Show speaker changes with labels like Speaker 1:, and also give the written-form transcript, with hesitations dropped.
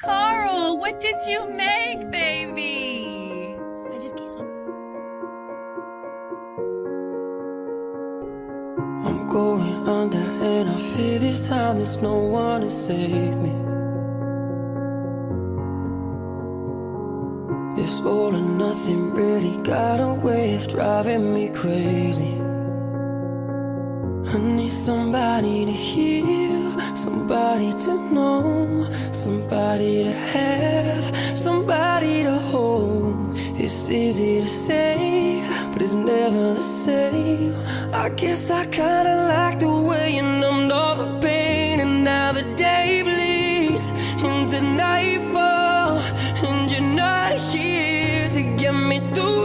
Speaker 1: Carl, what did you make, baby?
Speaker 2: I just can't.
Speaker 3: I'm going under and I fear this time there's no one to save me. This all or nothing really got a way of driving me crazy. I need somebody to heal, somebody to know, somebody to have, somebody to hold. It's easy to say, but it's never the same. I guess I kinda like the way you numbed all the pain. And now the day bleeds into nightfall, and you're not here to get me through